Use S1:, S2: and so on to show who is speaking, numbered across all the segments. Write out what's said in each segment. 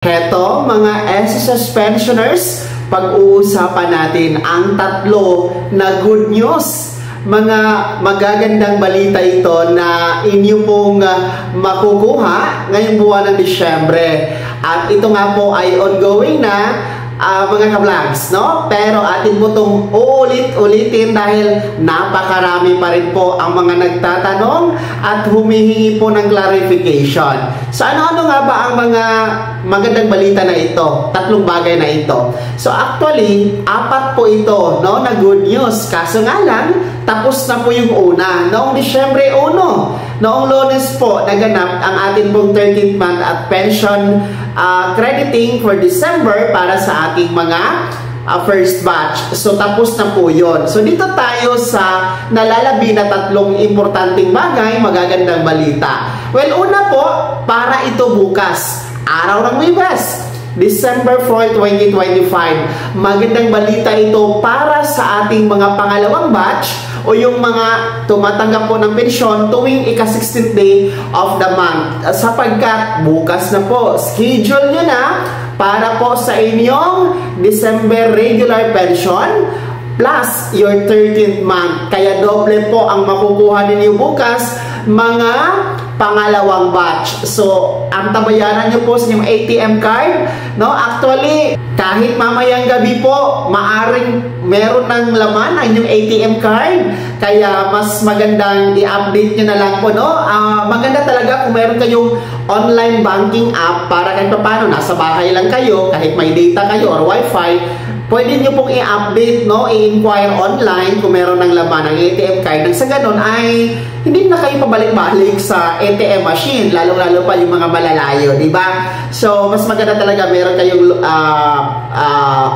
S1: Heto mga SSS pensioners, pag-uusapan natin ang tatlo na good news. Mga magagandang balita ito na inyo pong makukuha ngayong buwan ng Disyembre. At ito nga po ay ongoing na mga ka-vlogs, no? Pero atin po itong uulit-ulitin dahil napakarami pa rin po ang mga nagtatanong at humihingi po ng clarification. So ano-ano nga ba ang mga magandang balita na ito? Tatlong bagay na ito. So actually, apat po ito, no, na good news. Kaso nga lang, tapos na po yung una. Noong Disyembre 1, noong Lunes po, naganap ang ating pong 13th month at pension crediting for December para sa ating mga first batch. So tapos na po yun. So dito tayo sa nalalabi na tatlong importanteng bagay, magagandang balita. Well, una po, para ito bukas, araw ng Webes, December 4, 2025. Magandang balita ito para sa ating mga pangalawang batch o yung mga tumatanggap po ng pensyon tuwing ika-16th day of the month. Sapagkat bukas na po, schedule nyo na para po sa inyong December regular pension plus your 13th month. Kaya doble po ang makukuha ninyo bukas, mga pangalawang batch. So, ang tabayaran nyo po sa inyong ATM card, no? Actually, kahit mamayang gabi po, maaring meron ng laman ang inyong ATM card. Kaya mas magandang i-update nyo na lang po, no? Maganda talaga kung meron kayong online banking app para kahit paano, nasa bahay lang kayo, kahit may data kayo or wifi, pwede nyo pong i-update, no? I-inquire online kung meron ng laman ng ATM card. Nang sa ganun ay hindi na kayo pabalik-balik sa ATM machine, lalo-lalo pa yung mga malalayo, di ba? So, mas maganda talaga meron kayong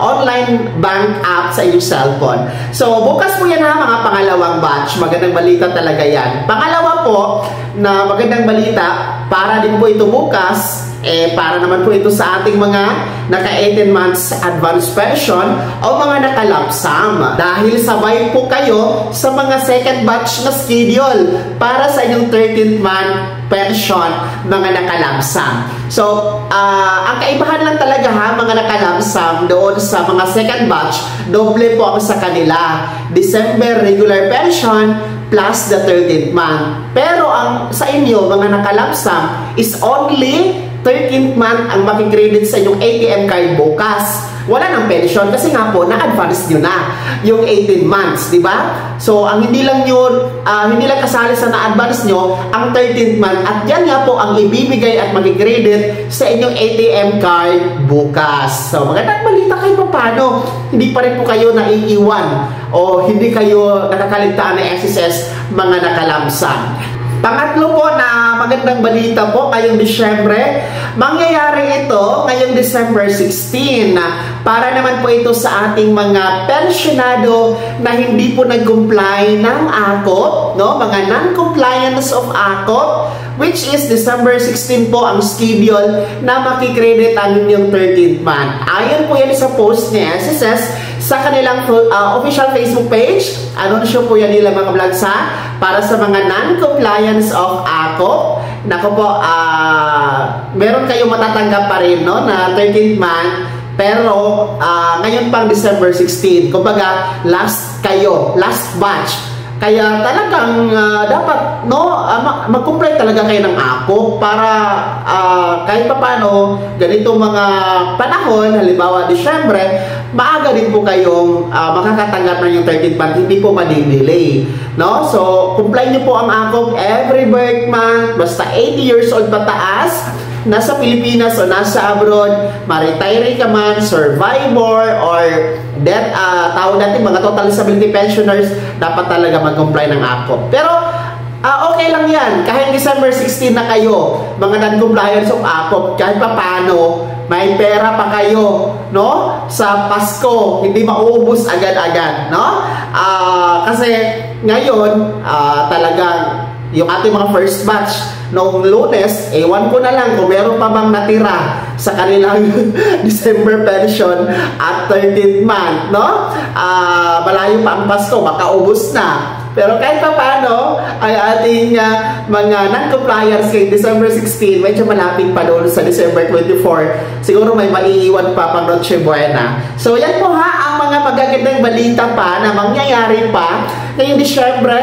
S1: online bank app sa inyong cellphone. So, bukas po yan ha, mga pangalawang batch. Magandang balita talaga yan. Pangalawa po, na magandang balita, para din po ito bukas, para naman po ito sa ating mga naka-18 months advance pension o mga naka-lump-sum. Dahil sabay po kayo sa mga second batch na schedule para sa inyong 13th month pension, mga naka-lump-sum. So, ang kaibahan lang talaga ha, mga naka-lump-sum doon sa mga second batch, doble po ang sa kanila. December regular pension plus the 13th month. Pero ang sa inyo, mga naka-lump-sum, is only 13th month ang makikredit sa inyong ATM card bukas. Wala ng pension kasi nga po, na-advance nyo na yung 18 months, di ba? So, ang hindi lang kasali sa na-advance nyo, ang 13th month. At yan nga po ang ibibigay at makikredit sa inyong ATM card bukas. So, magandang balita kayo paano. Hindi pa rin po kayo naiiwan o hindi kayo nakakaligtaan ng SSS, mga nakalamsan. Pangatlo po na magandang balita po ngayong Disyembre, mangyayari ito ngayong December 16 para naman po ito sa ating mga pensionado na hindi po nag-comply ng AKOP, no? Mga non-compliance of AKOP, which is December 16 po ang schedule na makikredit ang inyong 13th month. Ayon po yan sa post ni SSS sa kanilang official Facebook page. Anunsyo po yan nila mga vlogs ha, para sa mga non-compliance of AKOP. Nako po, meron kayong matatanggap pa rin, no, na 13th month, pero ngayon pang December 16. Kumbaga, last batch. Kaya talagang dapat, no, mag-comply talaga kayo ng AKOP para kahit pa paano, ganito mga panahon, halimbawa Disyembre, maaga din po kayong makakatanggap ng yung 13th month, hindi po madidelay, no? So, comply nyo po ang AKOP every birth month, basta 80 years old pataas, nasa Pilipinas o nasa abroad, ma-retire ka man, survivor, or death, tawag natin mga total disability pensioners, dapat talaga mag-comply ng AKOP. Pero, okay lang yan. Kahit December 16 na kayo, mga non-compliance of AKOP, kahit pa paano, may pera pa kayo, no? Sa Pasko, hindi mauubos agad-agad, no? Kasi ngayon, talagang yung ating mga first batch noong Lunes, ewan ko na lang kung meron pa bang natira sa kanilang December pension at 13th month, no? Malayo pa ang Pasko, baka ubos na. Pero kahit pa paano, ay ating mga non-compliers kay December 16, medyo malapit pa doon sa December 24. Siguro may maiiwan pa pang Noche Buena. So yan po ha, ang mga magagandang balita pa na mangyayari pa ngayong Disyembre.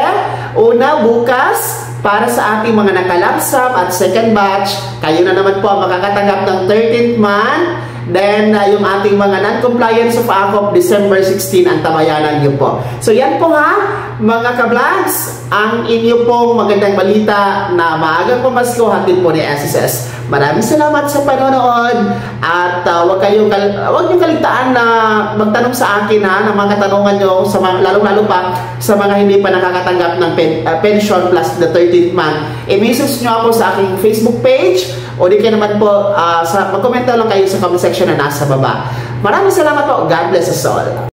S1: Una, bukas, para sa ating mga nakalapsap at second batch, kayo na naman po ang makakatanggap ng 13th month. Then, yung ating mga non-compliance of ACOP, December 16, ang tabayanan nyo po. So, yan po ha, mga ka-vlogs, ang inyo pong magandang balita na maagang pamasko hatid po ni SSS. Maraming salamat sa panonood at huwag nyo kaligtaan na magtanong sa akin ha, ng mga katanungan nyo, lalo-lalo pa sa mga hindi pa nakakatanggap ng pension plus the 13th month. I-message nyo ako sa aking Facebook page o di kayo naman po mag-comment lang kayo sa comment section na nasa baba. Maraming salamat po. God bless us all.